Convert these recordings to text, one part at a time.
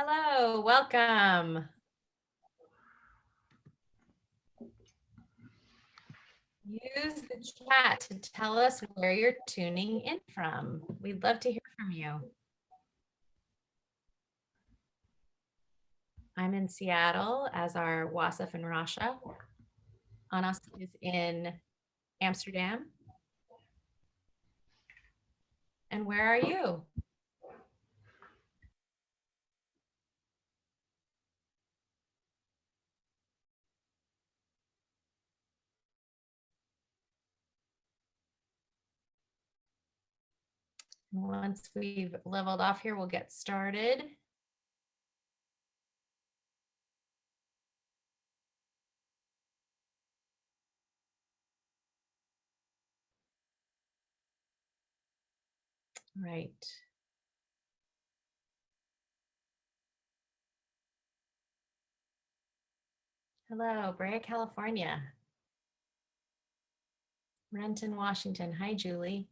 Hello, welcome. Use the chat to tell us where you're tuning in from. We'd love to hear from you. I'm in Seattle as our Wassef and Racha. Anass is in Amsterdam. And where are you? Once we've leveled off here, we'll get started. Right. Hello, Brea, California. Renton, Washington. Hi, Julie.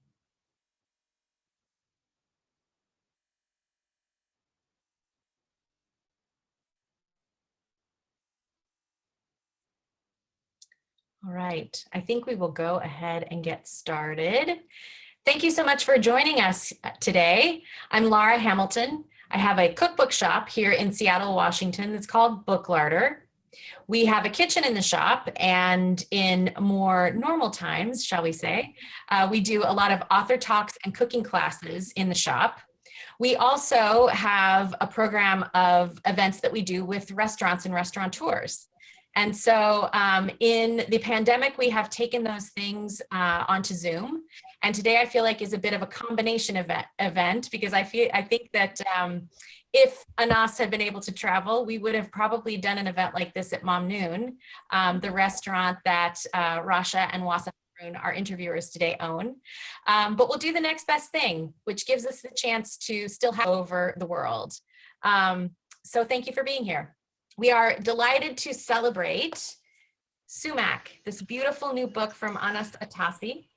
All right, I think we will go ahead and get started. Thank you so much for joining us today. I'm Laura Hamilton. I have a cookbook shop here in Seattle, Washington. It's called Book Larder. We have a kitchen in the shop, and in more normal times, shall we say, we do a lot of author talks and cooking classes in the shop. We also have a program of events that we do with restaurants and restaurateurs. And so in the pandemic, we have taken those things onto Zoom. And today I feel like is a bit of a combination event because I think that if Anass had been able to travel, we would have probably done an event like this at Mamnoon, the restaurant that Racha and Wassef Haroun, our interviewers today, own. But we'll do the next best thing, which gives us the chance to still have over the world. So thank you for being here. We are delighted to celebrate Sumac, this beautiful new book from Anass Atassi.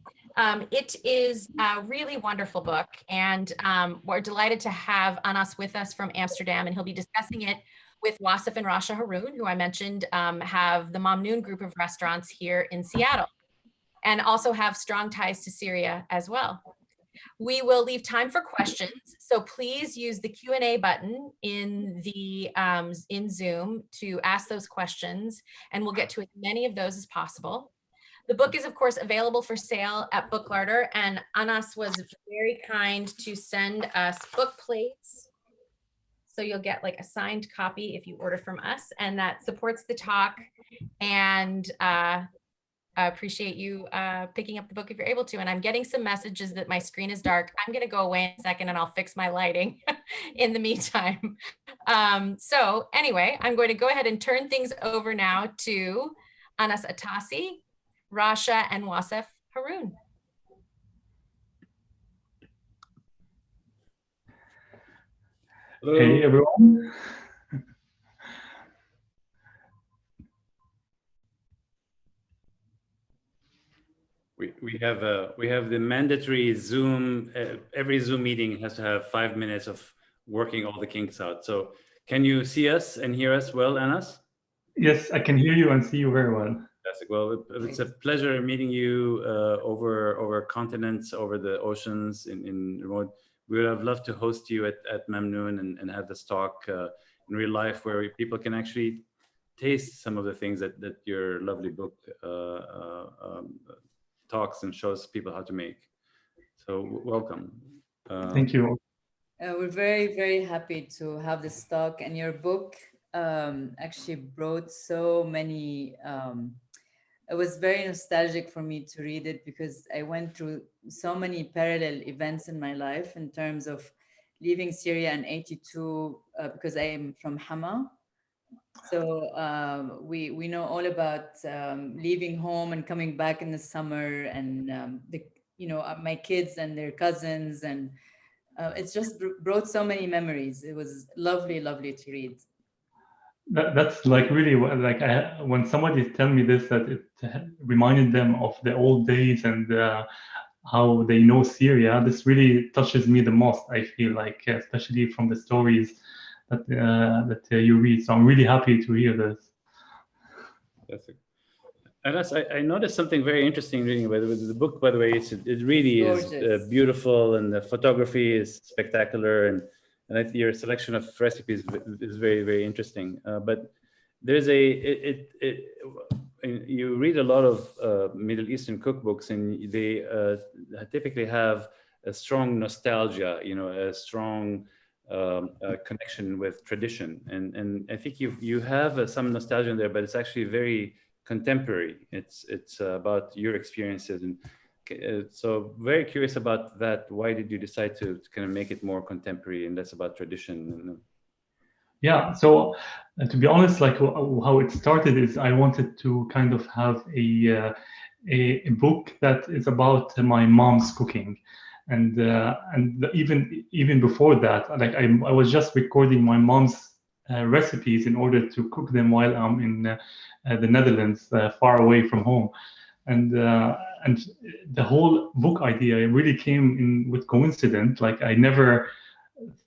It is a really wonderful book, and we're delighted to have Anass with us from Amsterdam, and he'll be discussing it with Wassef and Racha Haroun, who I mentioned have the Mamnoon group of restaurants here in Seattle, and also have strong ties to Syria as well. We will leave time for questions, so please use the Q&A button in Zoom to ask those questions, and we'll get to as many of those as possible. The book is, of course, available for sale at Book Larder, and Anass was very kind to send us book plates. So you'll get like a signed copy if you order from us, and that supports the talk. And I appreciate you picking up the book if you're able to. And I'm getting some messages that my screen is dark. I'm going to go away in a second and I'll fix my lighting in the meantime. So anyway, I'm going to go ahead and turn things over now to Anass Atassi, Racha, and Wassef Haroun. Hello. Hey everyone. We have the mandatory Zoom. Every Zoom meeting has to have 5 minutes of working all the kinks out. So can you see us and hear us well, Anass? Yes, I can hear you and see you very well. Fantastic. Well, it's a pleasure meeting you over continents, over the oceans in remote. We would have loved to host you at Mamnoon and have this talk in real life where people can actually taste some of the things that your lovely book talks and shows people how to make. So welcome. Thank you. We're very, very happy to have this talk, and your book actually brought so many, it was very nostalgic for me to read it because I went through so many parallel events in my life in terms of leaving Syria in '82 because I am from Hama. So we know all about leaving home and coming back in the summer, and my kids and their cousins, and it's just brought so many memories. It was lovely, lovely to read. That's like really like when somebody tell me this, that it reminded them of the old days and how they know Syria. This really touches me the most. I feel like, especially from the stories that you read. So I'm really happy to hear this. That's Anass, I noticed something very interesting reading about it. The book, by the way, it really is Gorgeous. beautiful, and the photography is spectacular, and I think your selection of recipes is very, very interesting. But there's you read a lot of Middle Eastern cookbooks, and they typically have a strong nostalgia, a strong connection with tradition, and I think you have some nostalgia in there, but it's actually very contemporary. It's about your experiences, and so very curious about that. Why did you decide to kind of make it more contemporary and less about tradition? Yeah, so to be honest, like how it started is I wanted to kind of have a book that is about my mom's cooking, and even before that, like I was just recording my mom's recipes in order to cook them while I'm in the Netherlands, far away from home, and the whole book idea really came in with coincidence. Like I never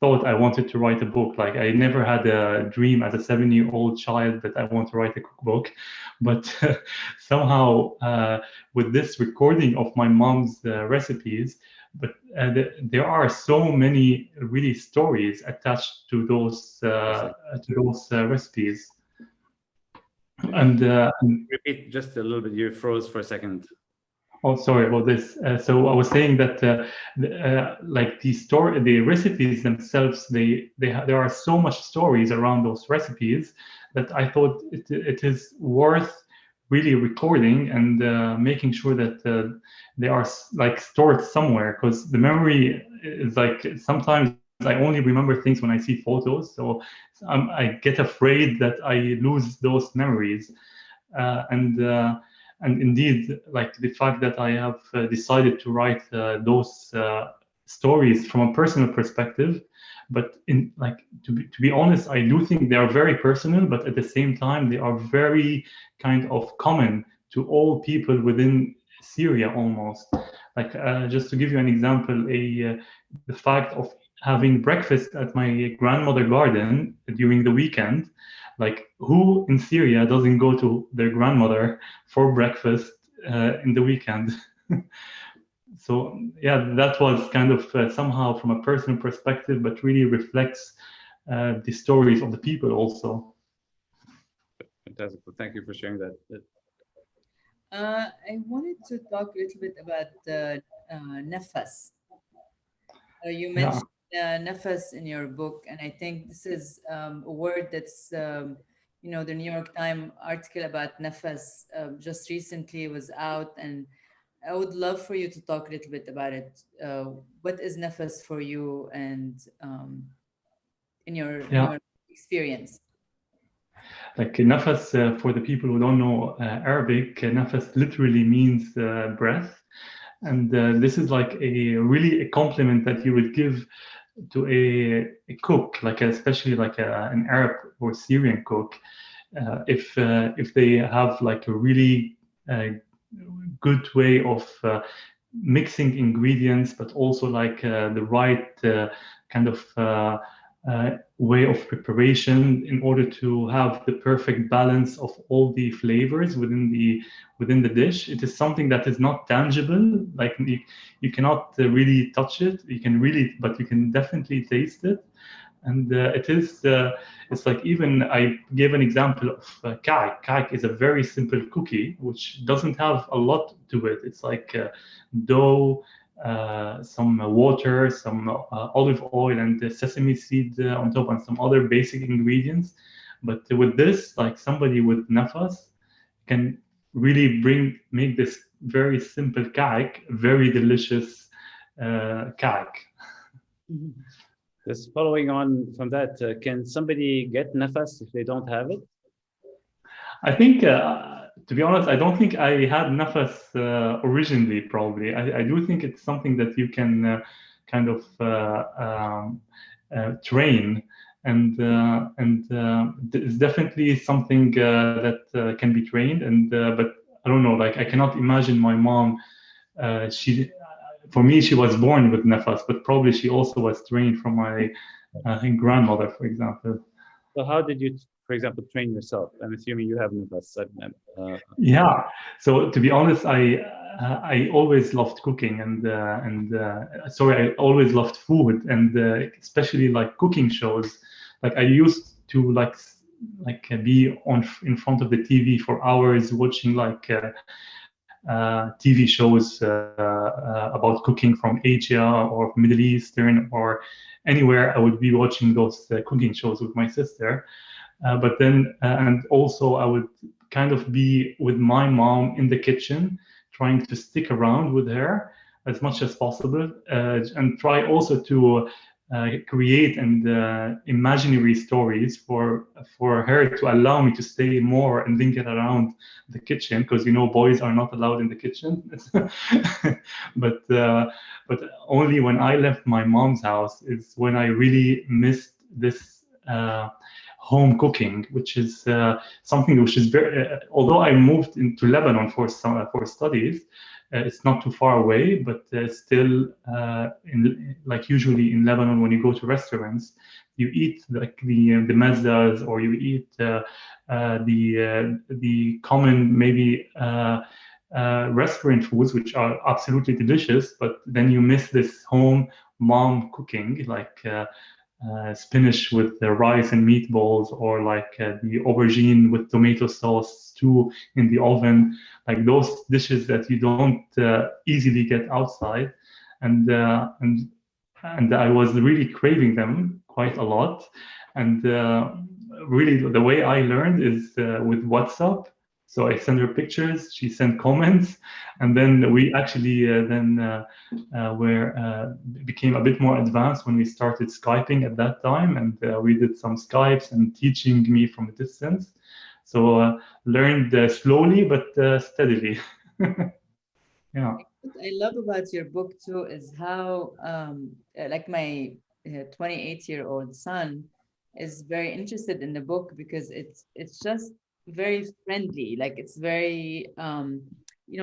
thought I wanted to write a book. Like I never had a dream as a 7-year-old child that I want to write a cookbook, but somehow with this recording of my mom's recipes, but there are so many really stories attached to those recipes. And Repeat just a little bit. You froze for a second. Oh, sorry about this. So I was saying that like the recipes themselves, there are so much stories around those recipes that I thought it is worth really recording and making sure that they are like stored somewhere, because the memory is like sometimes I only remember things when I see photos, so I get afraid that I lose those memories, and indeed, like the fact that I have decided to write those stories from a personal perspective, but to be honest, I do think they are very personal, but at the same time, they are very kind of common to all people within Syria almost. Like just to give you an example, the fact of having breakfast at my grandmother's garden during the weekend. Like who in Syria doesn't go to their grandmother for breakfast in the weekend? So yeah, that was kind of somehow from a personal perspective, but really reflects the stories of the people also. Fantastic. Well, thank you for sharing that. I wanted to talk a little bit about nephes. You mentioned nephes in your book, and I think this is a word that's, the New York Times article about nephes just recently was out, and I would love for you to talk a little bit about it. What is nephes for you, and in your experience? Like nafas, for the people who don't know Arabic, nafas literally means breath. And this is like a compliment that you would give to a cook, like especially like an Arab or Syrian cook, if they have like a really good way of mixing ingredients, but also like the right kind of way of preparation in order to have the perfect balance of all the flavors within the dish. It is something that is not tangible, like you cannot really touch it. But you can definitely taste it. And it's like, even I gave an example of ka'ak. Ka'ak is a very simple cookie which doesn't have a lot to it. It's like dough, some water, some olive oil, and the sesame seed on top, and some other basic ingredients. But with this, like somebody with nafas can really make this very simple ka'ak very delicious ka'ak. Just following on from that, can somebody get nephes if they don't have it? I think, to be honest, I don't think I had nafas originally. Probably, I do think it's something that you can kind of train, and it's definitely something that can be trained. And but I don't know, like I cannot imagine my mom. For me, she was born with nafas, but probably she also was trained from my grandmother, for example. So how did you, for example, train yourself? I'm assuming you have nephes. Yeah. So to be honest, I always loved cooking sorry, I always loved food, and especially like cooking shows. Like I used to be in front of the TV for hours watching TV shows about cooking from Asia or Middle Eastern or anywhere. I would be watching those cooking shows with my sister. But then, and also I would kind of be with my mom in the kitchen, trying to stick around with her as much as possible, and try also to create and imaginary stories for her to allow me to stay more and then get around the kitchen, because boys are not allowed in the kitchen. But only when I left my mom's house is when I really missed this home cooking, which is something which is very. Although I moved into Lebanon for studies, it's not too far away, but still, usually in Lebanon, when you go to restaurants, you eat like the mezzas, or you eat the common maybe restaurant foods, which are absolutely delicious, but then you miss this home mom cooking, like spinach with the rice and meatballs, or the aubergine with tomato sauce stew in the oven, like those dishes that you don't easily get outside. And I was really craving them quite a lot. And really, the way I learned is with WhatsApp. So I send her pictures, she sent comments, and then we actually became a bit more advanced when we started Skyping at that time, and we did some Skypes and teaching me from a distance. So learned slowly but steadily. Yeah. What I love about your book too is how, like my 28-year-old son is very interested in the book because it's just very friendly. Like it's very,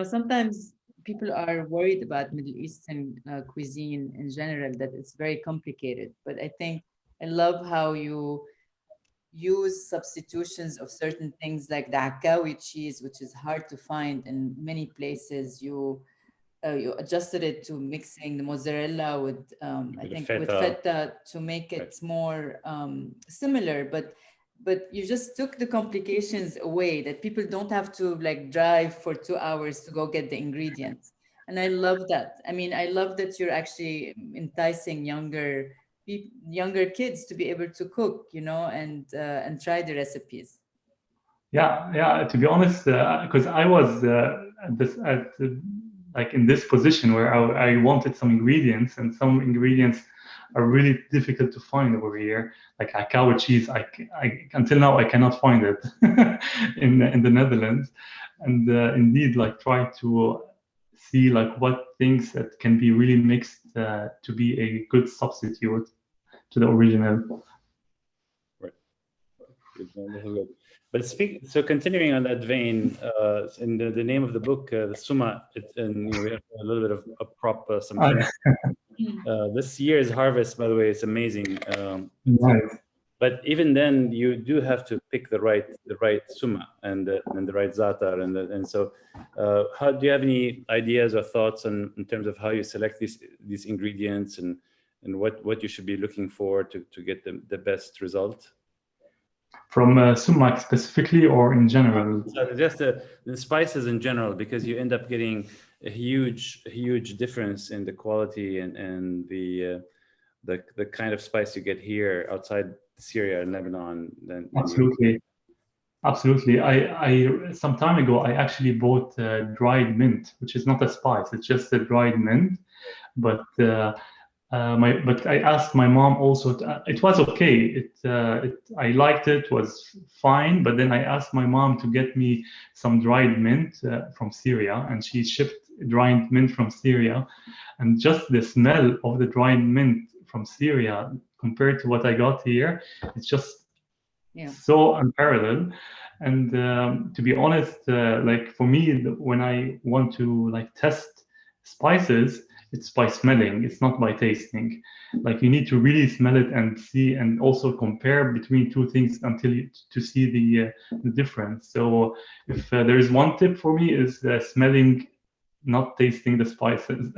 sometimes people are worried about Middle Eastern cuisine in general, that it's very complicated. But I think I love how you use substitutions of certain things like the Akawi cheese, which is hard to find in many places. You adjusted it to mixing the mozzarella with I With think with feta. feta to make it Right. more similar, but you just took the complications away, that people don't have to like drive for 2 hours to go get the ingredients. And I love that. I mean, I love that you're actually enticing younger kids to be able to cook, and try the recipes. Yeah. To be honest, because I was in this position where I wanted some ingredients, and some ingredients are really difficult to find over here. Like a cow cheese, until now I cannot find it in the Netherlands, and indeed, like try to see like what things that can be really mixed to be a good substitute to the original. Right. Good. No, this is good. But so continuing on that vein, in the name of the book, the Sumac, and we have a little bit of a prop, some things. This year's harvest, by the way, is amazing. Nice. But even then, you do have to pick the right Sumac and the right za'atar, and so how do you have any ideas or thoughts in terms of how you select these ingredients, and what you should be looking for to get the best result? From Sumac specifically, or in general? So just the spices in general, because you end up getting a huge difference in the quality and the kind of spice you get here outside Syria and Lebanon. Absolutely. I some time ago I actually bought dried mint, which is not a spice; it's just a dried mint. But but I asked my mom also. It was okay. I liked it. It was fine. But then I asked my mom to get me some dried mint from Syria, and she shipped dried mint from Syria. And just the smell of the dried mint from Syria compared to what I got here, it's just so unparalleled. And to be honest, like for me, when I want to like test spices, it's by smelling. It's not by tasting. Like you need to really smell it and see, and also compare between two things until to see the difference. So if there is one tip for me is smelling, not tasting the spices.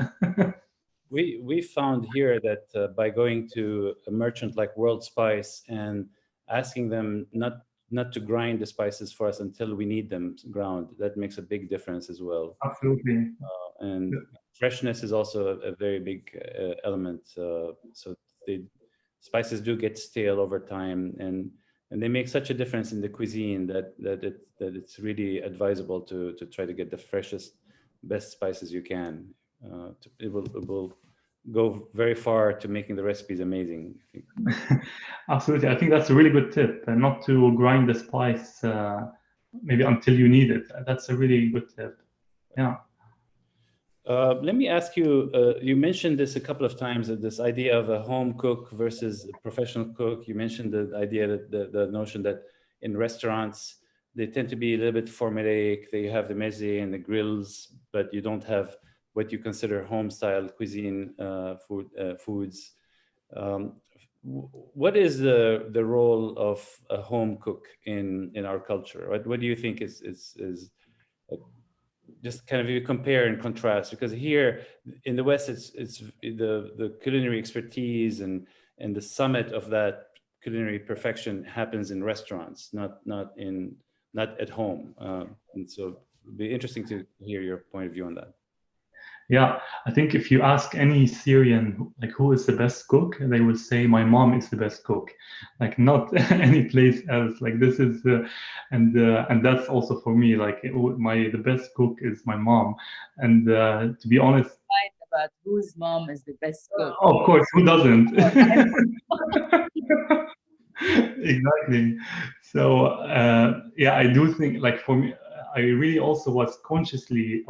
We found here that by going to a merchant like World Spice and asking them not to grind the spices for us until we need them ground, that makes a big difference as well. Absolutely. And freshness is also a very big element. So the spices do get stale over time, and they make such a difference in the cuisine that it's really advisable to try to get the freshest, best spices you can. It will go very far to making the recipes amazing, I think. Absolutely. I think that's a really good tip, and not to grind the spice maybe until you need it. That's a really good tip. Yeah. Let me ask you, you mentioned this a couple of times, this idea of a home cook versus a professional cook. You mentioned the idea that the notion that in restaurants, they tend to be a little bit formulaic. They have the meze and the grills, but you don't have what you consider home style cuisine foods. What is the role of a home cook in our culture? What do you think is just kind of you compare and contrast, because here in the West, it's the culinary expertise and the summit of that culinary perfection happens in restaurants, not at home. And so it'd be interesting to hear your point of view on that. Yeah, I think if you ask any Syrian, like who is the best cook, they would say my mom is the best cook, like not any place else. Like this is, and that's also for me. Like the best cook is my mom, and to be honest, Fight about whose mom is the best cook. of course, who doesn't? Exactly. So yeah, I do think like for me, I really also was consciously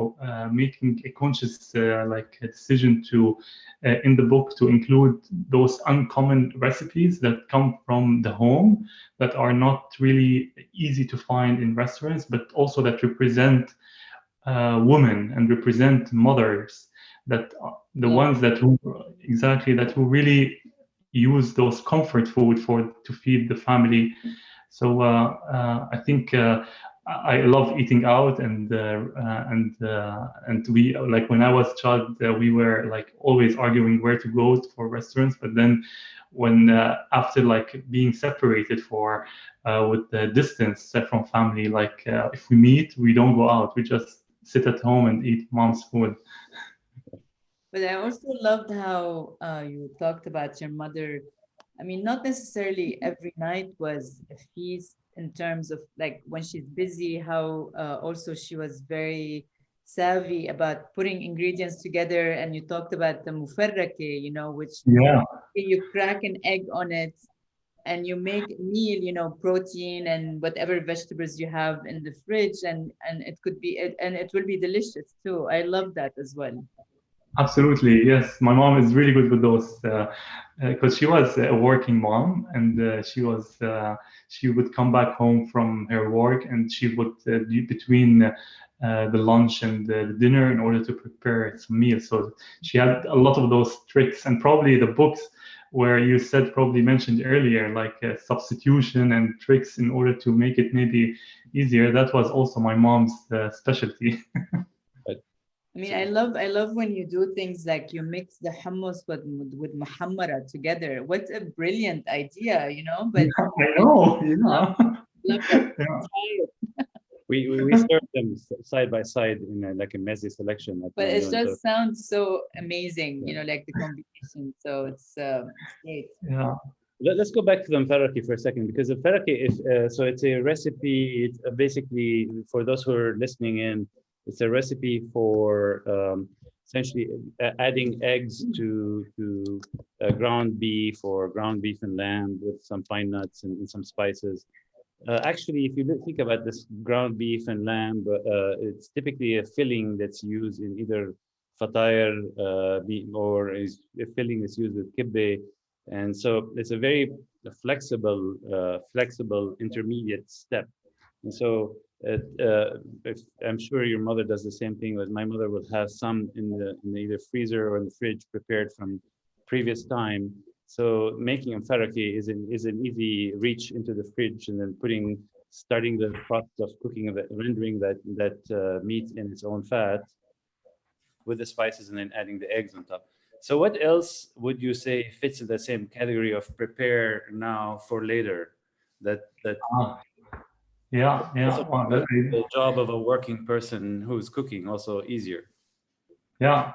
making a conscious like a decision to in the book to include those uncommon recipes that come from the home that are not really easy to find in restaurants, but also that represent women and represent mothers, that the ones that who exactly that who really use those comfort food to feed the family. So I think I love eating out, and we like when I was a child we were like always arguing where to go for restaurants, but then when after like being separated for with the distance from family, like if we meet we don't go out, we just sit at home and eat mom's food. But I also loved how you talked about your mother. I mean, not necessarily every night was a feast in terms of like when she's busy, how also she was very savvy about putting ingredients together. And you talked about the mufarrake, which Yeah, you crack an egg on it and you make a meal, protein and whatever vegetables you have in the fridge, and it could be and it will be delicious too. I love that as well. absolutely. Yes, my mom is really good with those because she was a working mom, and she would come back home from her work, and she would do between the lunch and the dinner in order to prepare some meals. So she had a lot of those tricks, and probably the books where you said probably mentioned earlier, like substitution and tricks in order to make it maybe easier. That was also my mom's specialty. I mean, I love when you do things like you mix the hummus with muhammara together. What a brilliant idea. But I know, love, love that. yeah. We serve them side by side in like a messy selection at But it Mamnoon. just sounds so amazing, like the combination. So it's great. Yeah. Let's go back to the Ferrari for a second, because the Ferrari is so it's a recipe. It's basically, for those who are listening in, it's a recipe for essentially adding eggs to ground beef or ground beef and lamb with some pine nuts and some spices. Actually, if you think about this ground beef and lamb, it's typically a filling that's used in either fatayr or a filling that's used with kibbeh. And so it's a very flexible intermediate step. And so If, I'm sure your mother does the same thing, but my mother will have some in the either freezer or in the fridge prepared from previous time. So making a faraki is an easy reach into the fridge and then starting the process of cooking, rendering that meat in its own fat with the spices and then adding the eggs on top. So what else would you say fits in the same category of prepare now for later? That also Wow, makes the job of a working person who's cooking also easier. yeah.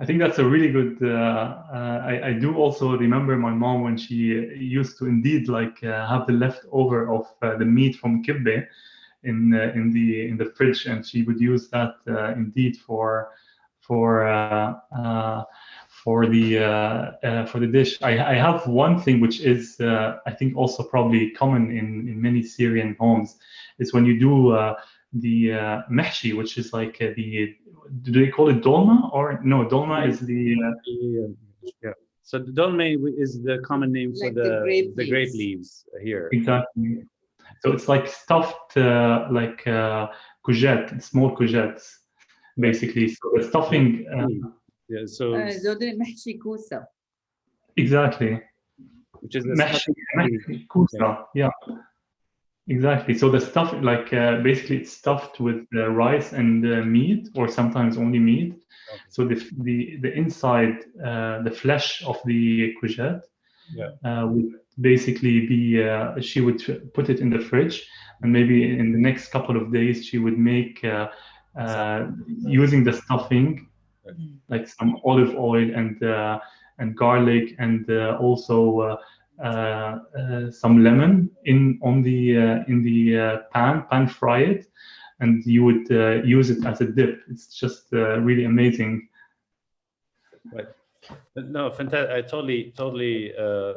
I think that's a really good. I do also remember my mom when she used to indeed like have the leftover of the meat from kibbe in the fridge, and she would use that indeed for uh, uh, for the dish. I have one thing which is I think also probably common in many Syrian homes is when you do the mehshi, which is like the do they call it dolma or no? Dolma is the Yeah. So the dolme is the common name for Like the grape the grape leaves. leaves here. exactly. So it's like stuffed like courgette, small courgettes, Right. basically. So the stuffing, Yeah. So زود المحشي كوسة. exactly. which is a Mahshi, stuffing. mahshi kusa, yeah, exactly. So the stuff, like basically, it's stuffed with rice and meat, or sometimes only meat. Okay. So the inside, the flesh of the courgette Yeah. would basically be. She would put it in the fridge, and maybe in the next couple of days, she would make using the stuffing, like some olive oil and garlic, and also some lemon in the pan fry it, and you would use it as a dip. It's just really amazing. Right. No, fantastic. I totally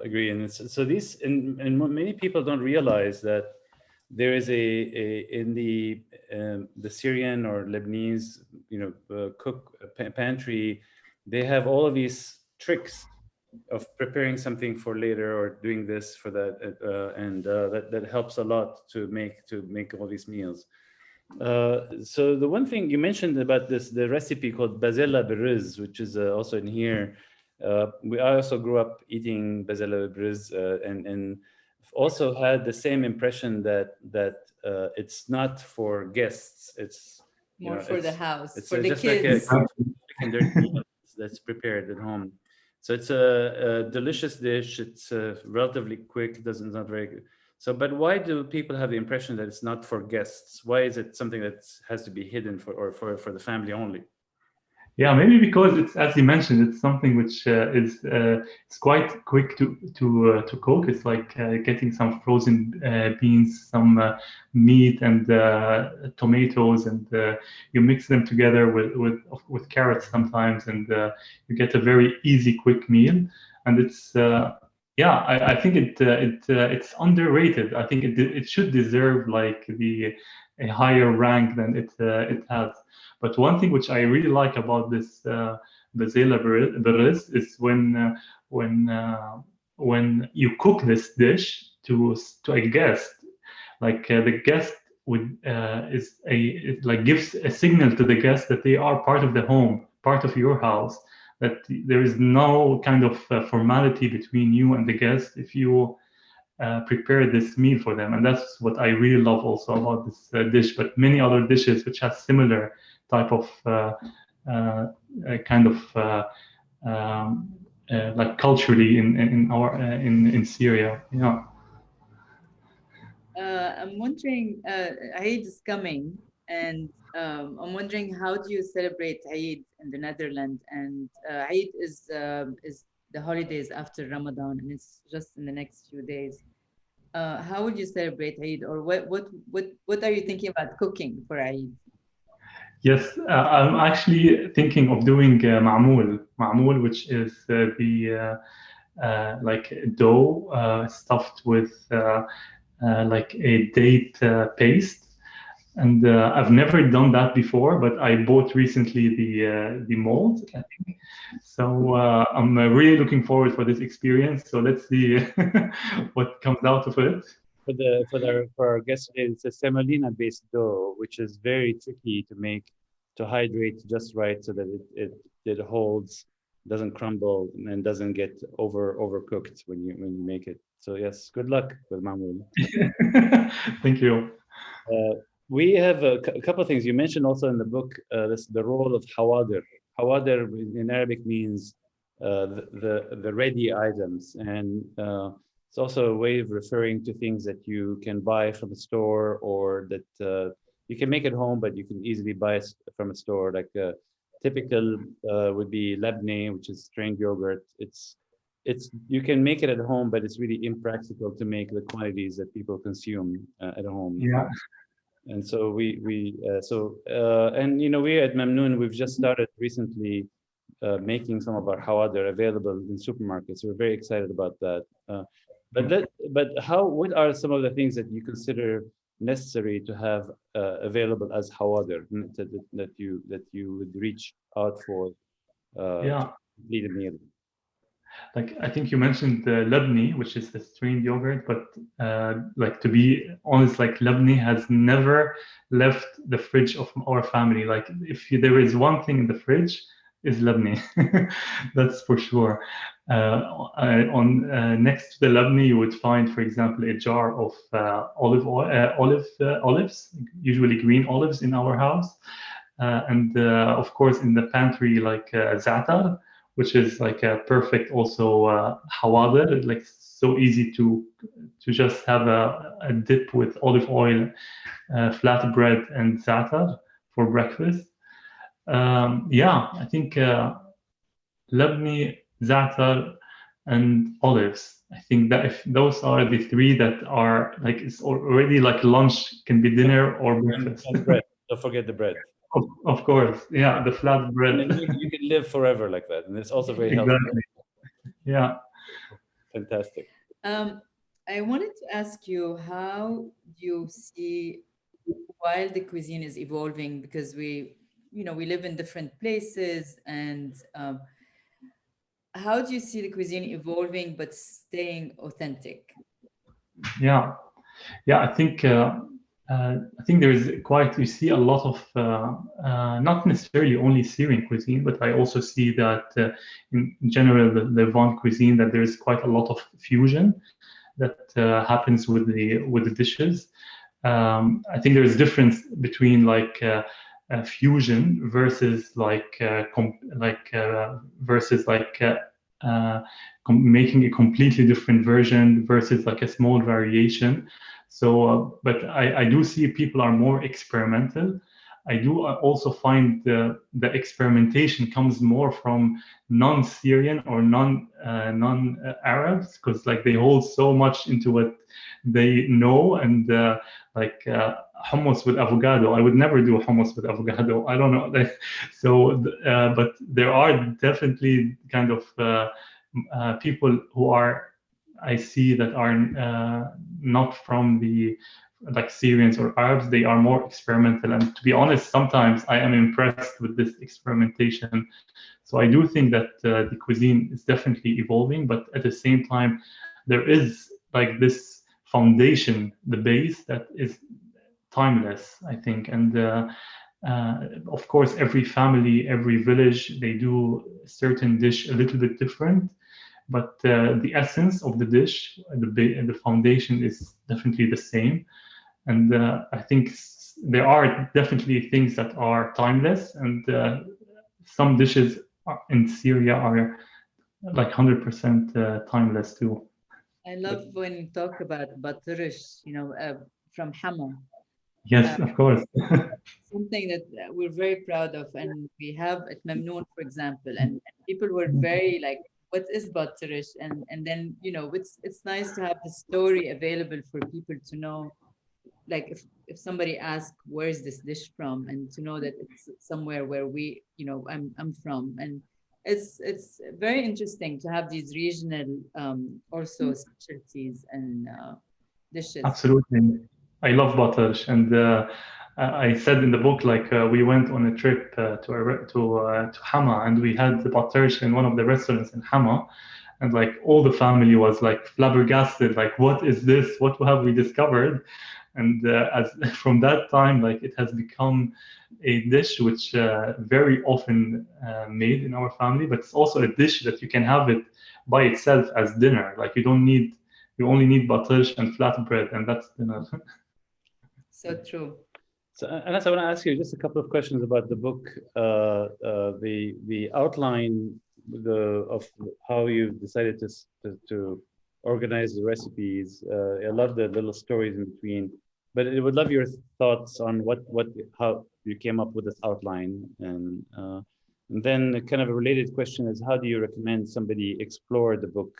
agree. And so these, and many people don't realize that there is a in the Syrian or Lebanese, pantry, they have all of these tricks of preparing something for later or doing this for that, and that helps a lot to make all these meals. So the one thing you mentioned about the recipe called Bazilla beriz, which is also in here. I also grew up eating Bazilla beriz, and also had the same impression that it's not for guests. It's More for the house, it's for the just like a kids. chicken dirty meal that's prepared at home. So it's a delicious dish. It's relatively quick. Doesn't not very good. So, but why do people have the impression that it's not for guests? Why is it something that has to be hidden for the family only? Yeah, maybe because it's, as you mentioned, it's something which is it's quite quick to cook. It's like getting some frozen beans, some meat, and tomatoes, and you mix them together with carrots sometimes, and you get a very easy, quick meal. And it's yeah, I think it's underrated. I think it should deserve like a higher rank than it has. But one thing which I really like about this Basil Beres is when you cook this dish to a guest, like the guest would it like gives a signal to the guest that they are part of the home, part of your house. That there is no kind of formality between you and the guest if you prepare this meal for them, and that's what I really love also about this dish. But many other dishes which have similar type of kind of like culturally in our in Syria. Yeah. I'm wondering, Eid is coming, and I'm wondering how do you celebrate Eid in the Netherlands? And Eid is the holidays after Ramadan, and it's just in the next few days. How would you celebrate Eid, or what are you thinking about cooking for Eid? Yes, I'm actually thinking of doing ma'moul, which is like dough stuffed with like a date paste. And I've never done that before, but I bought recently the mold, I think. So I'm really looking forward for this experience. So let's see what comes out of it. for our guest today, it's a semolina based dough, which is very tricky to make, to hydrate just right so that it holds, doesn't crumble, and doesn't get overcooked when you make it. So yes, good luck with Mamnoon. Thank you. We have a couple of things you mentioned also in the book. The role of hawadir. Hawadir in Arabic means the ready items, and it's also a way of referring to things that you can buy from a store, or that you can make at home, but you can easily buy from a store. Like typical would be labneh, which is strained yogurt. It's you can make it at home, but it's really impractical to make the quantities that people consume at home. Yeah. And so and we at Mamnoon, we've just started recently making some of our hawadir available in supermarkets. We're very excited about that. What are some of the things that you consider necessary to have available as hawadir that you would reach out for to complete a meal? Like I think you mentioned the labneh, which is the strained yogurt, but like to be honest, like labneh has never left the fridge of our family. Like if there is one thing in the fridge, is labneh. That's for sure. Next to the labneh, you would find, for example, a jar of olives, usually green olives in our house, and of course in the pantry, like za'atar, which is like a perfect also hawadir, like so easy to just have a dip with olive oil, flatbread, and za'atar for breakfast. I think labneh, za'atar, and olives. I think that if those are the three that are like, it's already like lunch, can be dinner or breakfast. And bread. Don't forget the bread. Of course, yeah, the flat bread. And you can live forever like that, and it's also very healthy. Exactly. Yeah. Fantastic. I wanted to ask you, how do you see while the cuisine is evolving, because we live in different places, and how do you see the cuisine evolving but staying authentic? Yeah, I think there is quite, you see a lot of not necessarily only Syrian cuisine, but I also see that in general the Levant cuisine, that there is quite a lot of fusion that happens with the dishes. I think there is difference between like fusion versus making a completely different version versus like a small variation. So, but I do see people are more experimental. I do also find the experimentation comes more from non-Syrian or non-Arabs, because like they hold so much into what they know, and hummus with avocado. I would never do hummus with avocado. I don't know. But there are definitely kind of people who are, I see, that are not from the like Syrians or Arabs. They are more experimental, and to be honest, sometimes I am impressed with this experimentation. So I do think that the cuisine is definitely evolving, but at the same time, there is like this foundation, the base that is timeless, I think. And of course, every family, every village, they do a certain dish a little bit different, but the essence of the dish, the foundation is definitely the same. And I think there are definitely things that are timeless, and some dishes in Syria are like 100% timeless too. I love when you talk about baturish, from Hama. Yes, of course. Something that we're very proud of, and we have at Mamnoon, for example, and people were very like, what is baturish? And then it's nice to have the story available for people to know, like if somebody asks where is this dish from, and to know that it's somewhere where I'm from. And it's very interesting to have these regional also specialties and dishes. Absolutely. I love Batarsh, and I said in the book, like we went on a trip to Hama, and we had the Batarsh in one of the restaurants in Hama, and like all the family was like flabbergasted, like, what is this? What have we discovered? And as from that time, like it has become a dish which very often made in our family, but it's also a dish that you can have it by itself as dinner. Like you only need batish and flatbread, and that's dinner. So true. So, Anas, I want to ask you just a couple of questions about the book, the outline of how you decided to organize the recipes. I love the little stories in between, but I would love your thoughts on how you came up with this outline, and then kind of a related question is, how do you recommend somebody explore the book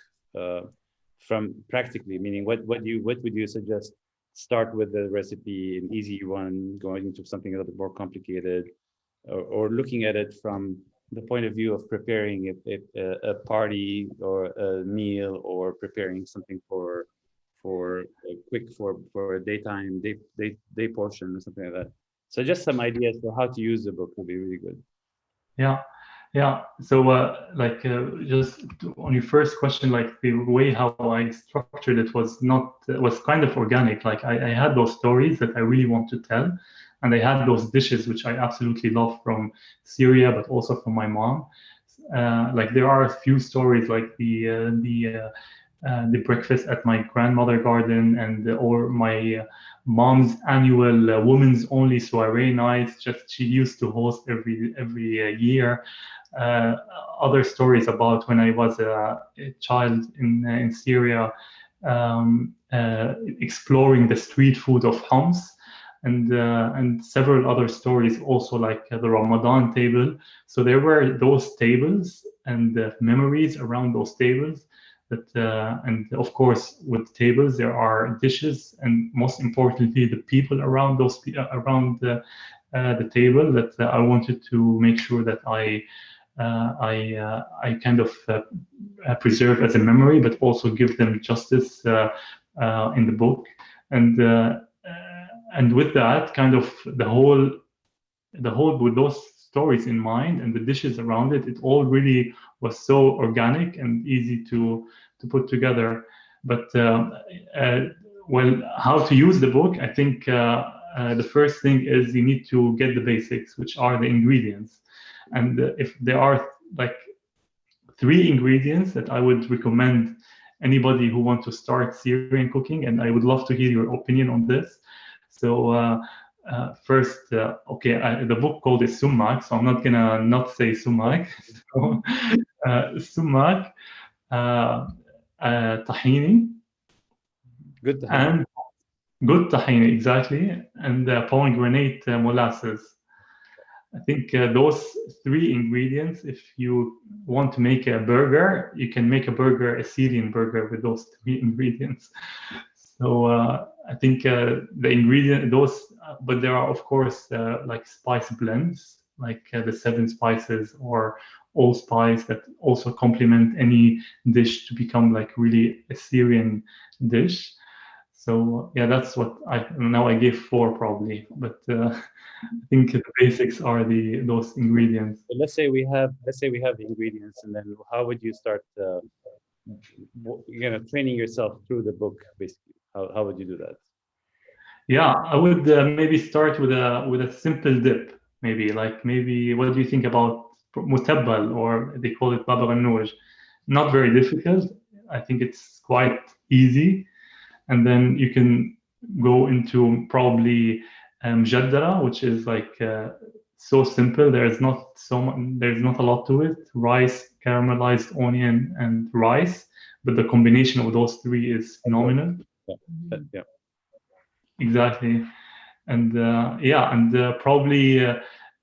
from practically? Meaning, what would you suggest? Start with the recipe, an easy one, going into something a little bit more complicated, or looking at it from the point of view of preparing a party or a meal, or preparing something for a quick for a day portion or something like that. So just some ideas for how to use the book would be really good. Yeah. So, just on your first question, like the way how I structured it was kind of organic. Like I had those stories that I really want to tell, and I had those dishes which I absolutely love from Syria, but also from my mom. Like there are a few stories, like the breakfast at my grandmother garden, and or my mom's annual women's only soiree nights. Just she used to host every year. Uh, Other stories about when I was a child in Syria, exploring the street food of Homs, and several other stories also, like the Ramadan table. So there were those tables and memories around those tables. And of course, with tables there are dishes, and most importantly, the people around around the table that I wanted to make sure that I kind of preserve as a memory, but also give them justice in the book. And with that, kind of the whole with those stories in mind and the dishes around it, it all really was so organic and easy to put together. But well, how to use the book? I think the first thing is you need to get the basics, which are the ingredients. And if there are like 3 ingredients that I would recommend anybody who wants to start Syrian cooking, and I would love to hear your opinion on this. So first, okay, the book called is Sumac, so I'm not gonna not say Sumac. So, Sumac, tahini, Good to have. and good tahini, exactly, and pomegranate molasses. I think those 3 ingredients, if you want to make a burger, you can make a Syrian burger with those 3 ingredients. So I think the ingredient, but there are of course like spice blends, like the 7 spices or allspice that also complement any dish to become like really a Syrian dish. So yeah, that's what I gave 4 probably, but I think the basics are those ingredients. But let's say we have the ingredients, and then how would you start training yourself through the book, basically? How would you do that? Yeah, I would maybe start with a simple dip. Maybe what do you think about mutabbal, or they call it baba ghanouj? Not very difficult. I think it's quite easy. And then you can go into probably jaddara, which is like so simple. There's not a lot to it. Rice, caramelized onion, and rice, but the combination of those 3 is phenomenal. Yeah. Exactly. And probably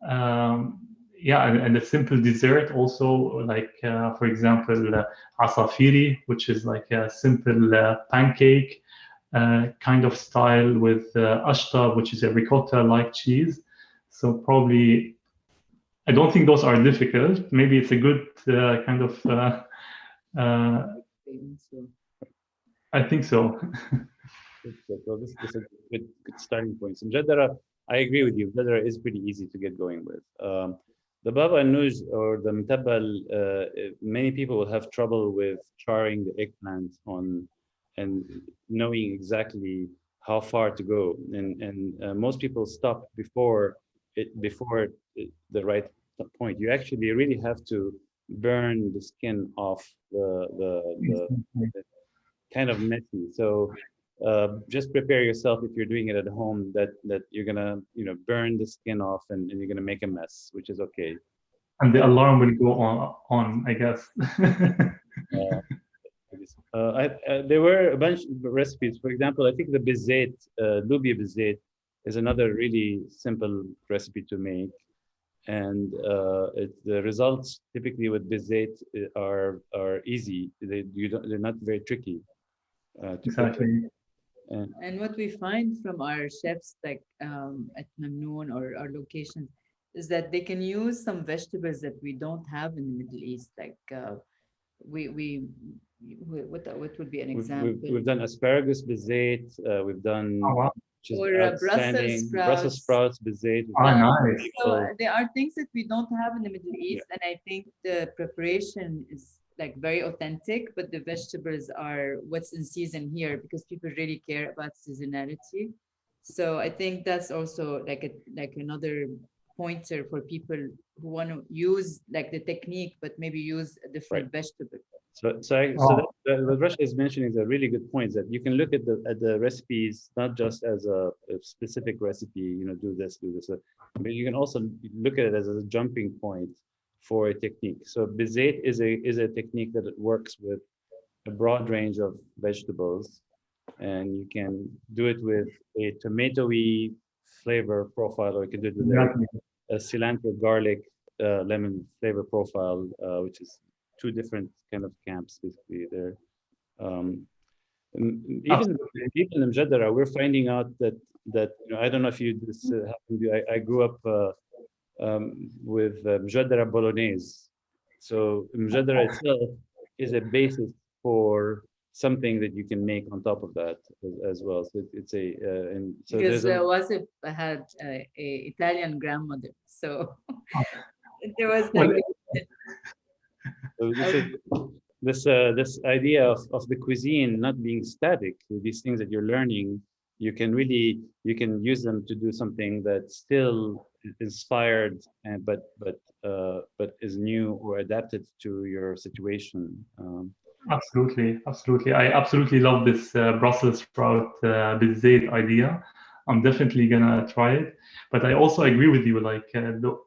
and a simple dessert also, like for example asafiri, which is like a simple pancake kind of style with ashta, which is a ricotta like cheese. So probably I don't think those are difficult. Maybe it's a good kind of I think so. So this is a good starting point. So Jaddara, I agree with you. Jaddara is pretty easy to get going with. The baba ganoush or the mtabal, many people will have trouble with charring the eggplant on and knowing exactly how far to go. And most people stop before the right point. You actually really have to burn the skin off Exactly. the kind of messy. So just prepare yourself if you're doing it at home that you're gonna burn the skin off and you're gonna make a mess, which is okay. And the alarm will go on, I guess. Uh, there were a bunch of recipes. For example, I think the Bizet, Lubia Bizet, is another really simple recipe to make. And the results typically with Bizet are easy. They're not very tricky to prepare. Exactly. And And what we find from our chefs, like at Mamnoon or our locations, is that they can use some vegetables that we don't have in the Middle East. Like what would be an example? we've done asparagus Bizet. We've done Oh, wow. which is Or Brussels outstanding. Brussels sprouts. sprouts Bizet. We've Ah, done nice. So people. there are things that we don't have in the Middle Yeah. East, and I think the preparation is like very authentic, but the vegetables are what's in season here because people really care about seasonality. So I think that's also like another pointer for people who want to use like the technique, but maybe use a different vegetable. So what Russia is mentioning is a really good point, that you can look at the recipes not just as a specific recipe, do this, but you can also look at it as a jumping point for a technique. So Bizet is a technique that works with a broad range of vegetables, and you can do it with a tomatoey flavor profile, or you can do it with Exactly. a cilantro, garlic, lemon flavor profile, which is two different kind of camps basically there. And Absolutely. even in Mjaddara, we're finding out that I don't know if you this happened to you. I grew up with Mjaddara Bolognese. So Mjaddara itself is a basis for something that you can make on top of that as well. So it's a and so Because there's a Wassef had a Italian grandmother, so there was Well, like so this is this idea of the cuisine not being static. These things that you're learning, you can use them to do something that's still inspired, and but is new or adapted to your situation. absolutely. I absolutely love this Brussels sprout Bizet idea. I'm definitely gonna try it. But I also agree with you, like the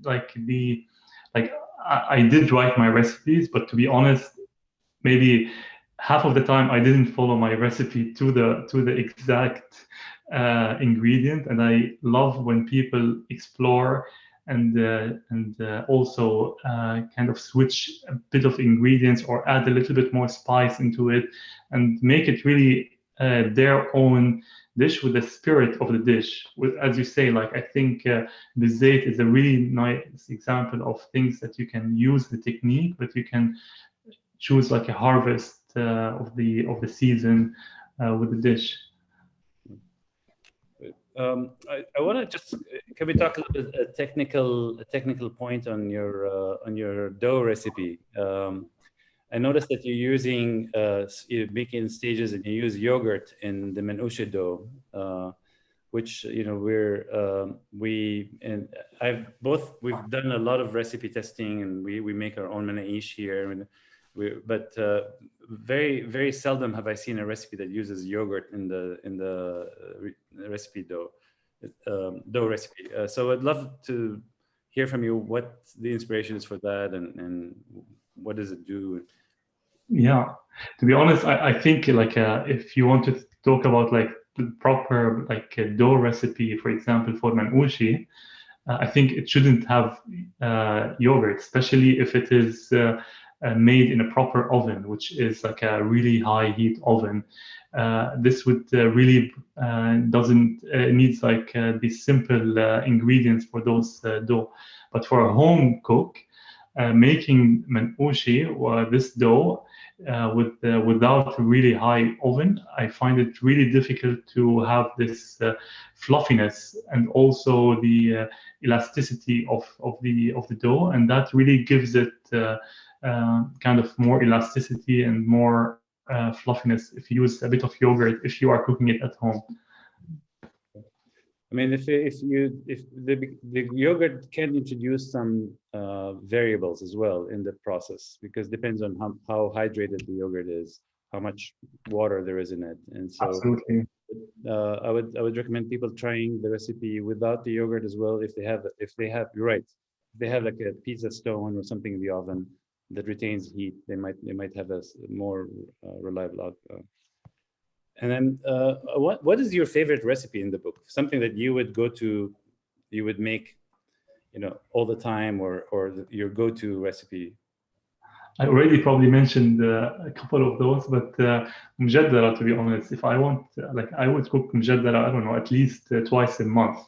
like I did write my recipes, but to be honest, maybe half of the time I didn't follow my recipe to the exact ingredient. And I love when people explore and also kind of switch a bit of ingredients or add a little bit more spice into it and make it really their own dish with the spirit of the dish. As you say, like I think Bizet is a really nice example of things that you can use the technique, but you can choose like a harvest of the season with the dish. I want to just can we talk a little bit a technical point on your dough recipe. I noticed that you're using you're making stages and you use yogurt in the manouche dough, which we've done a lot of recipe testing, and we make our own manaish here, and but very very seldom have I seen a recipe that uses yogurt in the recipe dough recipe. So I'd love to hear from you what the inspiration is for that, and what does it do. Yeah, to be honest, I think like if you want to talk about like the proper like dough recipe, for example, for manouche, I think it shouldn't have yogurt, especially if it is made in a proper oven, which is like a really high heat oven. This would really doesn't needs like these simple ingredients for those dough, but for a home cook making manouche or this dough, without a really high oven, I find it really difficult to have this fluffiness and also the elasticity of the dough, and that really gives it kind of more elasticity and more fluffiness if you use a bit of yogurt if you are cooking it at home. I mean, if the yogurt can introduce some variables as well in the process, because it depends on how hydrated the yogurt is, how much water there is in it, and so Absolutely. I would recommend people trying the recipe without the yogurt as well. If they have you're right, if they have like a pizza stone or something in the oven that retains heat, they might have a more reliable outcome. And then, what is your favorite recipe in the book? Something that you would you would make, all the time, or your go-to recipe? I already probably mentioned a couple of those, but mjaddara, to be honest, if I want, I would cook mjaddara, I don't know, at least twice a month,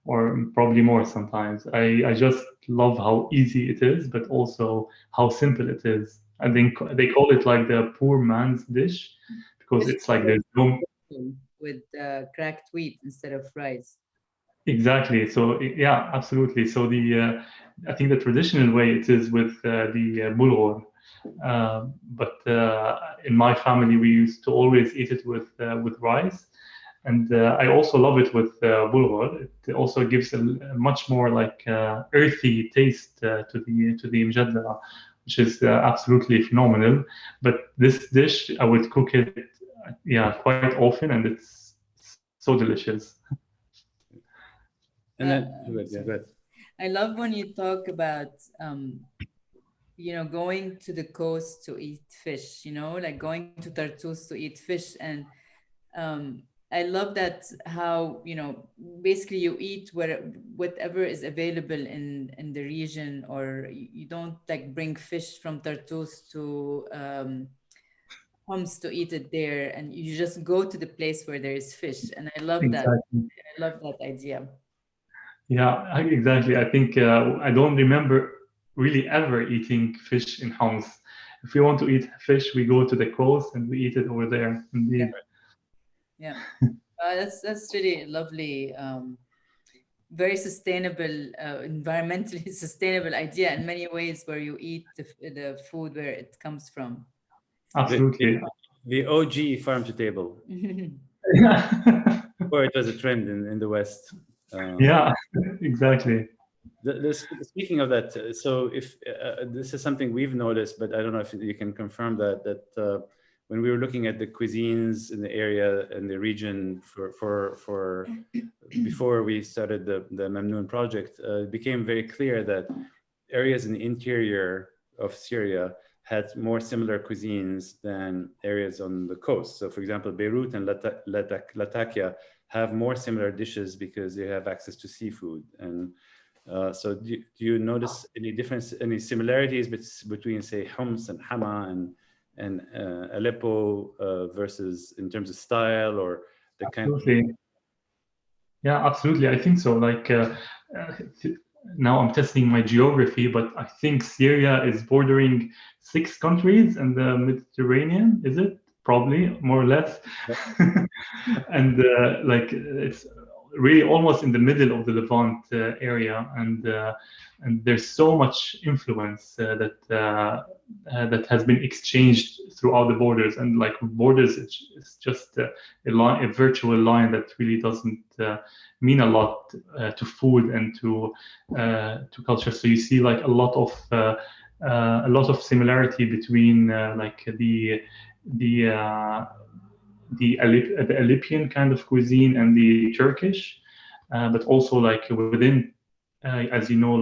or probably more sometimes. I just love how easy it is, but also how simple it is. I think they call it like the poor man's dish, because it's like there's no... with cracked wheat instead of rice. Exactly. So yeah, absolutely. So I think the traditional way it is with the bulgur, but in my family we used to always eat it with rice, and I also love it with bulgur. It also gives a much more earthy taste to the mjaddara, which is absolutely phenomenal. But this dish, I would cook it, quite often, and it's so delicious. And then, go ahead. I love when you talk about going to the coast to eat fish, like going to Tartus to eat fish. And I love that how, basically you eat whatever is available in the region, or you don't bring fish from Tartus to Homs to eat it there, and you just go to the place where there is fish. And I love that. Exactly. I love that idea. Yeah, exactly. I think I don't remember really ever eating fish in Homs. If we want to eat fish, we go to the coast and we eat it over there. Indeed. Yeah. That's really lovely. Very sustainable, environmentally sustainable idea in many ways, where you eat the food where it comes from. Absolutely. The OG farm to table. Or it was a trend in the West. Yeah, exactly. Speaking of that, so if this is something we've noticed, but I don't know if you can confirm that when we were looking at the cuisines in the area and the region for before we started the Mamnoon project, it became very clear that areas in the interior of Syria had more similar cuisines than areas on the coast. So, for example, Beirut and Latakia have more similar dishes because they have access to seafood. And so do you notice any difference, any similarities between, say, Homs and Hama and Aleppo versus in terms of style or the kind of... Yeah, absolutely. I think so. Now I'm testing my geography, but I think Syria is bordering 6 countries in the Mediterranean. Is it? Probably, more or less. And it's really almost in the middle of the Levant area, and there's so much influence that has been exchanged throughout the borders. And borders, it's just a virtual line that really doesn't mean a lot to food and to culture. So you see a lot of similarity between the Aleppian kind of cuisine and the Turkish, but also within, as you know,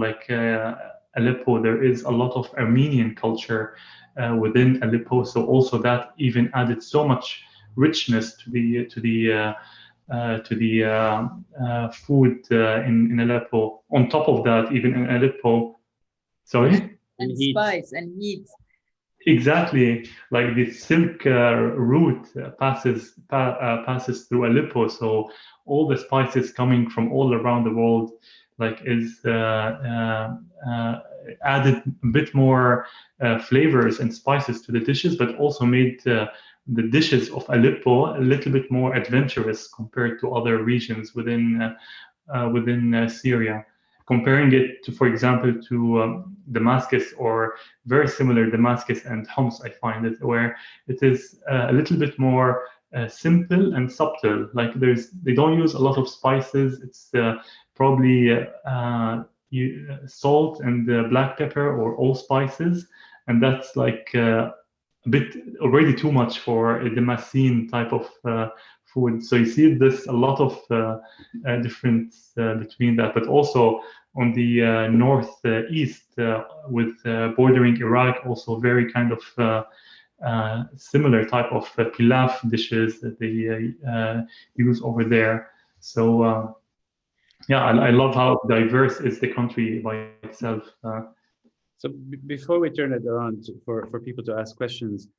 Aleppo, there is a lot of Armenian culture within Aleppo. So also that even added so much richness to the food in Aleppo. On top of that, even in Aleppo, sorry? And spice and heat. Exactly, the silk route passes through Aleppo, so all the spices coming from all around the world like is added a bit more flavors and spices to the dishes, but also made the dishes of Aleppo a little bit more adventurous compared to other regions within Syria. Comparing it to, for example, to Damascus, or very similar Damascus and Homs, I find it, where it is a little bit more simple and subtle. Like they don't use a lot of spices. It's probably salt and black pepper or allspices, and that's like a bit already too much for a Damascene type of food. So you see this a lot of difference between that, but also on the northeast with bordering Iraq, also very kind of similar type of pilaf dishes that they use over there. So yeah, I love how diverse is the country by itself. So before we turn it around for people to ask questions,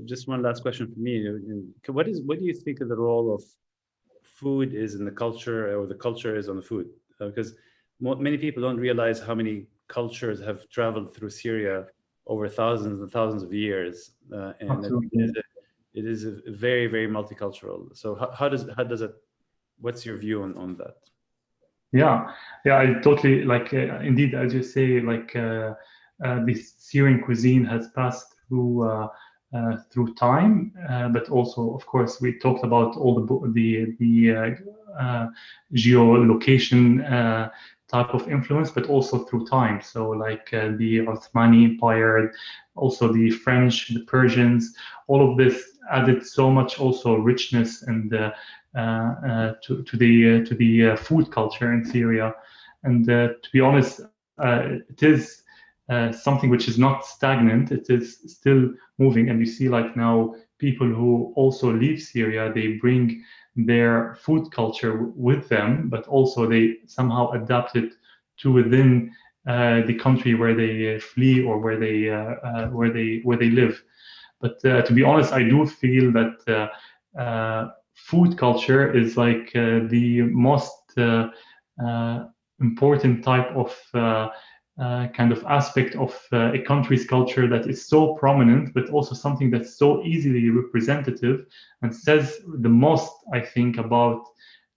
just one last question for me. What do you think of the role of food is in the culture, or the culture is on the food? Because many people don't realize how many cultures have traveled through Syria over thousands and thousands of years, and it is a very, very multicultural. So how does it? What's your view on that? Yeah, I totally like. Indeed, as you say, like the Syrian cuisine has passed through time, but also, of course, we talked about all the geolocation type of influence, but also through time. So, like the Ottoman Empire, also the French, the Persians, all of this added so much also richness and to the food culture in Syria. And to be honest, it is something which is not stagnant. It is still moving. And you see, like now, people who also leave Syria, they bring their food culture with them, but also they somehow adapt it to within the country where they flee, or where they live. But to be honest, I do feel that food culture is like the most important type of kind of aspect of a country's culture that is so prominent, but also something that's so easily representative and says the most, I think, about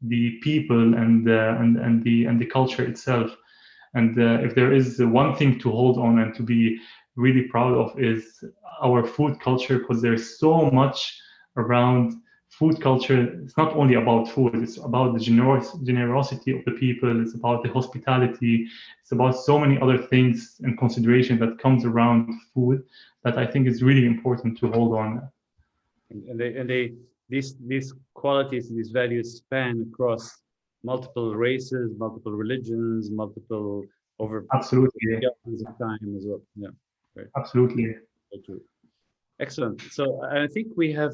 the people and the culture itself. And if there is one thing to hold on and to be really proud of, is our food culture, because there's so much around food culture. It's not only about food, it's about the generosity of the people, it's about the hospitality, it's about so many other things and consideration that comes around food that I think is really important to hold on. And these qualities, these values span across multiple races, multiple religions, multiple over Absolutely of time as well. Yeah, right. Absolutely. Excellent. So I think we have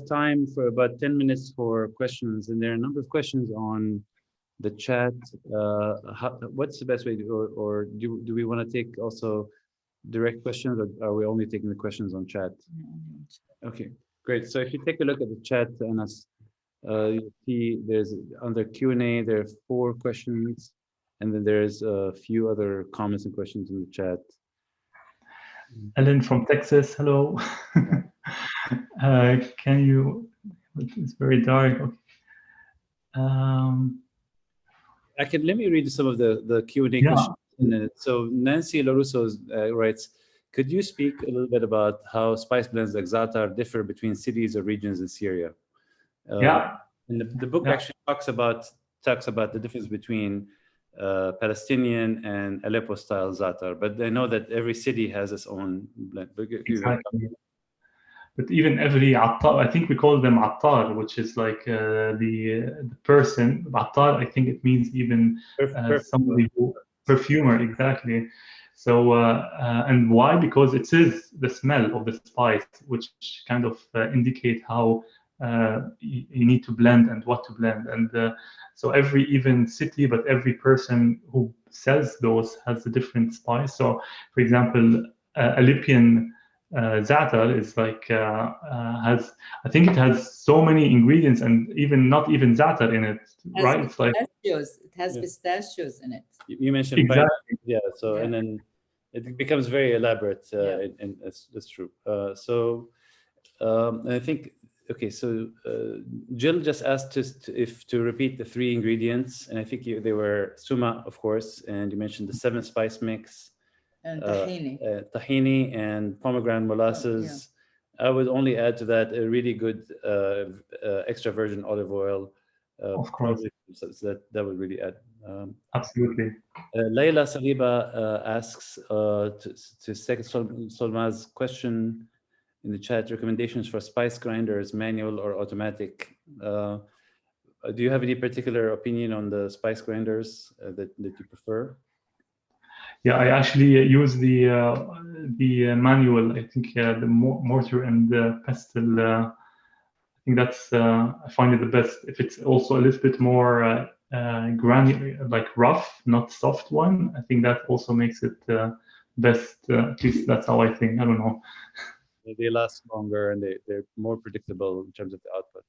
time for about 10 minutes for questions, and there are a number of questions on the chat. What's the best way to, or do we want to take also direct questions, or are we only taking the questions on chat? Okay, great. So if you take a look at the chat, Anass, you see there's under Q&A, there are 4 questions, and then there's a few other comments and questions in the chat. Ellen from Texas, hello. Can you? It's very dark. Okay. Let me read some of the Q&A questions. So Nancy Larusso writes, could you speak a little bit about how spice blends like za'atar differ between cities or regions in Syria? And the book actually talks about the difference between Palestinian and Aleppo style za'atar, but I know that every city has its own blend. Exactly. But even every attar, I think we call them attar, which is like the person. Attar, I think it means even somebody who perfumer, exactly. So and why? Because it is the smell of the spice, which kind of indicate how you need to blend and what to blend. And so every even city, but every person who sells those has a different spice. So, for example, Aleppian za'atar is like has, I think it has so many ingredients, and even not even za'atar in it, right? It's like pistachios. It has Yeah. pistachios in it. You mentioned Exactly. pineapple, yeah. So Yeah. and then it becomes very elaborate, Yeah. and that's true. And I think okay. So Jill just asked us to repeat the three ingredients, and I think they were sumac, of course, and you mentioned the 7-spice mix, And tahini. tahini, and pomegranate molasses. I would only add to that a really good extra virgin olive oil. Of course. Probably, so that would really add. Absolutely. Layla Saliba asks to second Solma's question in the chat, recommendations for spice grinders, manual or automatic. Do you have any particular opinion on the spice grinders that you prefer? Yeah, I actually use the manual. I think the mortar and the pestle. I think that's I find it the best. If it's also a little bit more granular, like rough, not soft one, I think that also makes it best. At least that's how I think. I don't know. They last longer and they're more predictable in terms of the output.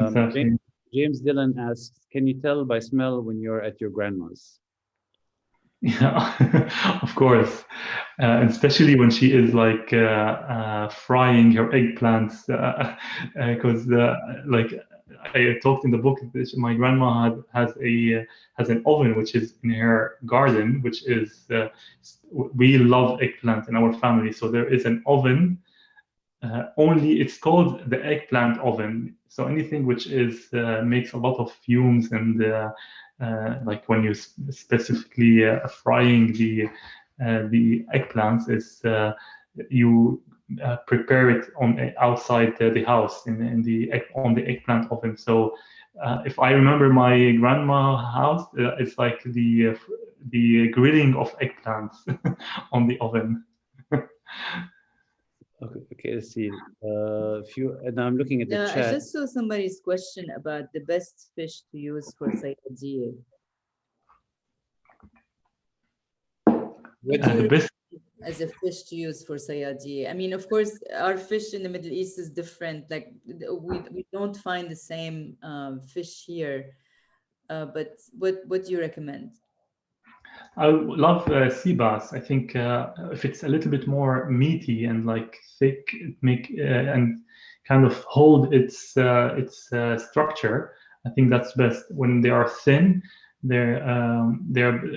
Exactly. James Dillon asks, can you tell by smell when you're at your grandma's? Yeah, of course. Especially when she is like frying her eggplants, because like I talked in the book, my grandma has an oven which is in her garden, which is we love eggplant in our family. So there is an oven. Only it's called the eggplant oven. So anything which is makes a lot of fumes and like when you specifically frying the eggplants is you prepare it on outside the house on the eggplant oven. So if I remember my grandma house, it's like the grilling of eggplants on the oven. Okay, let's see. And I'm looking at the I chat. just saw somebody's question about the best fish to use for sayadiyeh. What do you The best. as a fish to use for sayadiyeh? I mean, of course, our fish in the Middle East is different. Like we don't find the same fish here. But what do you recommend? I love sea bass. I think if it's a little bit more meaty and like thick, and kind of hold its structure. I think that's best. When they are thin, they're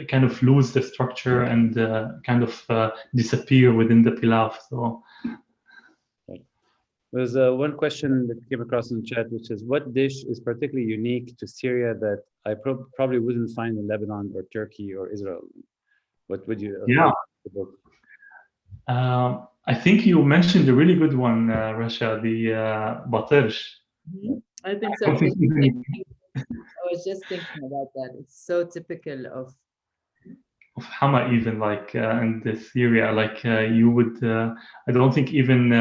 kind of lose the structure and kind of disappear within the pilaf. So There's one question that came across in the chat, which is, what dish is particularly unique to Syria that I probably wouldn't find in Lebanon or Turkey or Israel? What would you? yeah. I think you mentioned a really good one, Rasha, the batirsh. I've been I was just thinking about that. It's so typical of Hama, even like in this area, like you would. I don't think even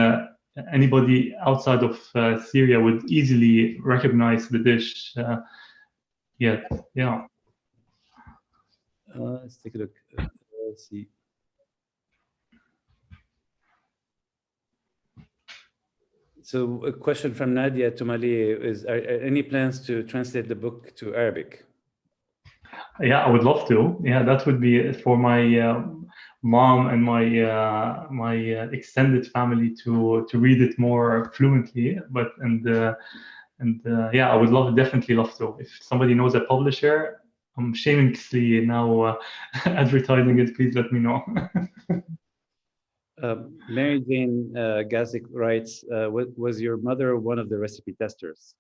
anybody outside of Syria would easily recognize the dish yet. Yeah. Let's take a look. Let's see. So a question from Nadia Toumali is, are any plans to translate the book to Arabic? Yeah, I would love to. Yeah, that would be for my mom and my extended family to read it more fluently. But yeah, I would definitely love to. If somebody knows a publisher, I'm shamelessly now advertising it. Please let me know. Mary Jane Gazik writes, was your mother one of the recipe testers?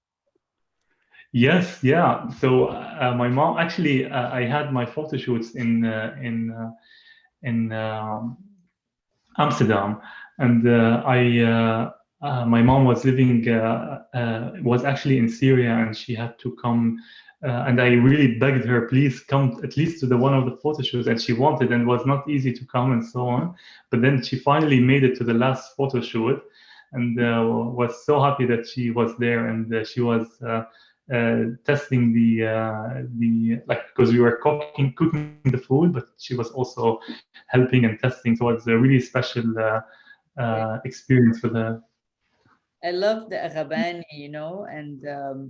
Yes, yeah. So my mom actually, I had my photo shoots in Amsterdam, and my mom was living was actually in Syria, and she had to come. And I really begged her, please come at least to the one of the photo shoots, and she wanted, and it was not easy to come and so on. But then she finally made it to the last photo shoot, and was so happy that she was there, and she was testing the like, because we were cooking the food, but she was also helping and testing. So it's a really special experience for the. I love the agabani, and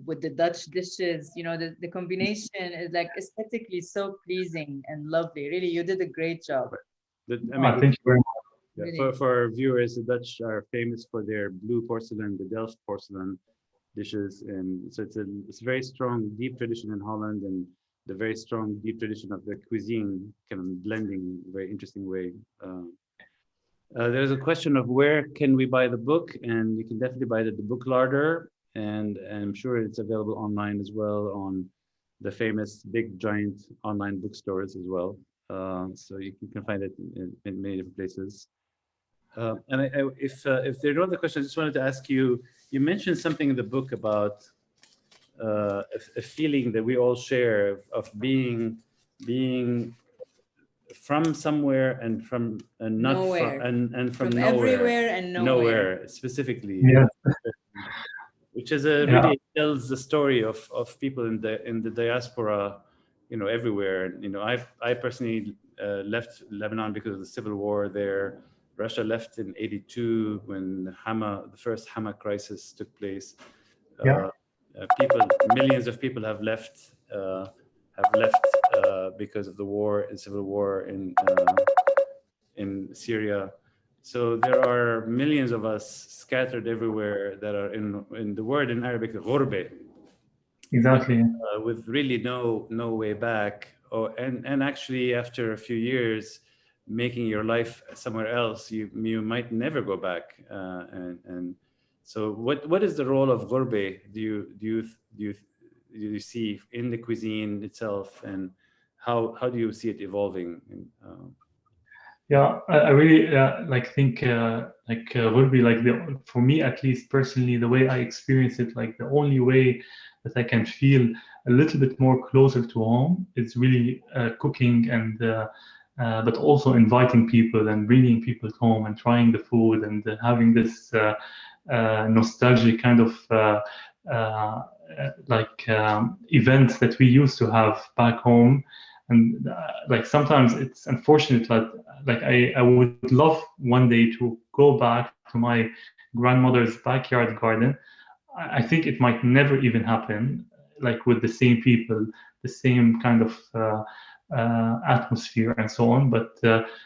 with the Dutch dishes, the combination is like aesthetically so pleasing and lovely. Really, you did a great job. I mean, thank you very much. yeah, Really. for our viewers, the Dutch are famous for their blue porcelain, the Delft porcelain dishes, and so it's a very strong, deep tradition in Holland, and the very strong, deep tradition of the cuisine, kind of blending in a very interesting way. There's a question of where can we buy the book, and you can definitely buy it at the Book Larder, and I'm sure it's available online as well on the famous big giant online bookstores as well. So you can find it in many different places. And if there are no other questions, I just wanted to ask you. You mentioned something in the book about a feeling that we all share of being from somewhere and from and not Nowhere. and from nowhere, everywhere and nowhere. specifically, Yeah. which is really tells the story of people in the diaspora, everywhere. I personally left Lebanon because of the civil war there. Russia left in '82 when the first Hama crisis took place. Millions of people have left because of the war and civil war in Syria. So there are millions of us scattered everywhere that are in the word in Arabic, غربة, Exactly. with really no way back. And actually, after a few years, making your life somewhere else, you might never go back. And so, what is the role of غربة? Do you see in the cuisine itself, and how do you see it evolving? Yeah, I really think would be like for me at least personally, the way I experience it, like the only way that I can feel a little bit more closer to home is really cooking and but also inviting people and bringing people home and trying the food and having this nostalgic kind of events that we used to have back home. And like sometimes it's unfortunate that like I would love one day to go back to my grandmother's backyard garden. I think it might never even happen, like with the same people, the same kind of atmosphere and so on. But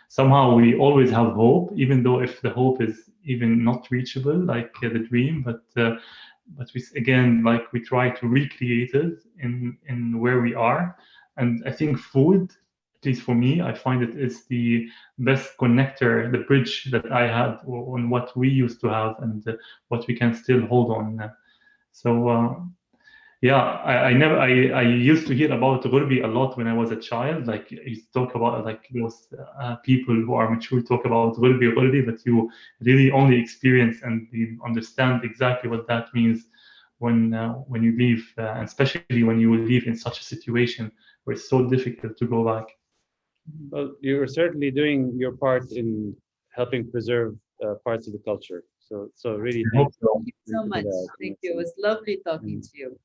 somehow we always have hope, even though if the hope is even not reachable, like the dream. But we again, like we try to recreate it in where we are. And I think food, at least for me, I find it is the best connector, the bridge that I had on what we used to have and what we can still hold on. So yeah, I used to hear about Ghurbi a lot when I was a child. Like you talk about like those people who are mature talk about Ghurbi, but you really only experience and you understand exactly what that means when you leave, and especially when you leave in such a situation where it's so difficult to go back. Well, you're certainly doing your part in helping preserve parts of the culture. So really, I hope so. Thank you so much. Thank you. It was lovely talking to you.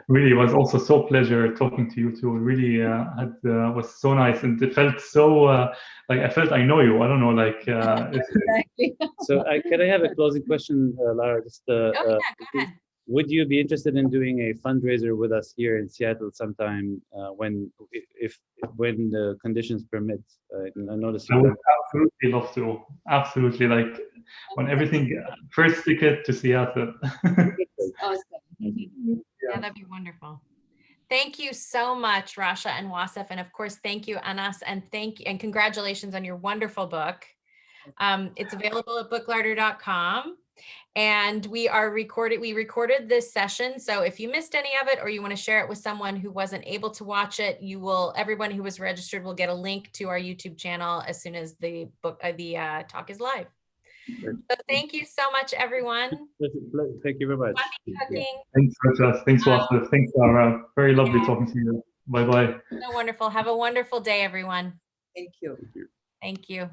Really, it was also so pleasure talking to you too. Really was so nice, and it felt so like I felt I know you. I don't know, like. Exactly. So can I have a closing question, Lara? Just Oh yeah, go ahead. would you be interested in doing a fundraiser with us here in Seattle sometime when the conditions permit? I noticed I would absolutely love to. Absolutely, like on everything. First ticket to Seattle. Awesome. Yeah, that'd be wonderful. Thank you so much, Rasha and Wassef. And of course, thank you, Anass, and congratulations on your wonderful book. It's available at booklarder.com. And we recorded this session. So if you missed any of it or you want to share it with someone who wasn't able to watch it, everyone who was registered will get a link to our YouTube channel as soon as the talk is live. So thank you so much, everyone. Thank you very much. Thanks, Racha. Thanks, Wassef. Thanks, Lara. Very lovely talking to you. Bye-bye. So wonderful. Have a wonderful day, everyone. Thank you. Thank you.